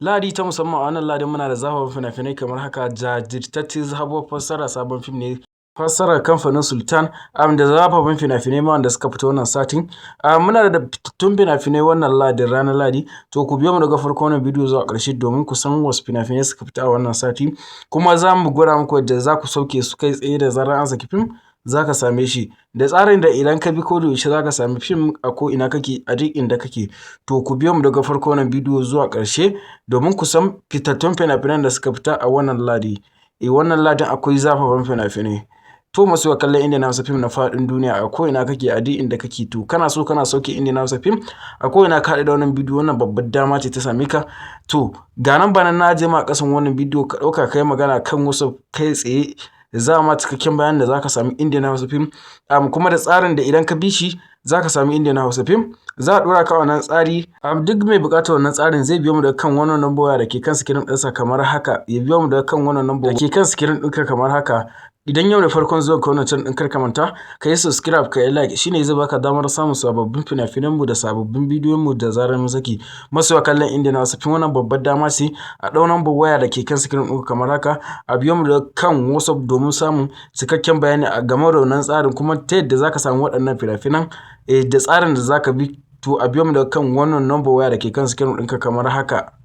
Lahadi ta musamman a wannan Lahadin muna da zafafan fina-finai kamar haka. Jajirtaccen sabuwar fassara sabon fim ne, fassarar kamfanin Sultan da zafafan fina-finai ma wanda suka fito wannan satin. Muna da fitattun fina-finai wannan Lahadin, ranar Lahadi. To ku biyo mu daga farko wannan bidiyo zuwa ƙarshe domin ku san wasu fina-finai suka fita a wannan sati. Kuma za mu gwada muku yadda za ku sauke su kai tsaye da zarar an saki fim za ka same shi. Da tsarin da idan ka bi ko da yaushe za ka sami fim a ko ina kake, a duk inda kake. To ku biyo mu daga farko wannan bidiyo zuwa ƙarshe domin ku san fitattun fina-finan da suka fita a wannan Lahadi. Wannan Lahadin akwai zafafan fina-finai. To masu kallon Indian Hausa fim na faɗin duniya a ko ina kake, a duk inda kake. To kana so kana sauke Indian Hausa fim a ko ina ka haɗu da wannan bidiyo, wannan babbar dama ce ta same ka. To ga nan ba nan na je ma ƙasan wannan bidiyo ka ɗauka kai magana kan wasu kai tsaye. Za ma cikakken bayanin da za ka sami Indian Hausa fim, kuma da tsarin da idan ka bi shi za ka sami Indian Hausa fim. Za a ɗora ka wannan tsari. Duk mai buƙatar wannan tsarin zai biyo mu daga kan wannan number waya da ke kan sikirin ɗinsa kamar haka. Ya biyo mu daga kan wannan number da ke kan sikirin ɗinka kamar haka. Idan yau da farkon zuwa ka wannan channel ɗin kar ka manta ka yi subscribe ka yi like, shine zai baka damar samun sababbin fina-finanmu da sababbin bidiyonmu da zarar mun saki. Masu kallon Indian Hausa fim wannan babbar dama ce. A ɗau number waya da ke kan sikirin ɗinka kamar haka. A biyo mu daga kan WhatsApp domin samun cikakken bayani a game da wannan tsarin, kuma ta yadda za ka samu waɗannan fina-finan da tsarin da za ka bi. To a biyo mu daga kan wannan number waya da ke kan sikirin ɗinka kamar haka.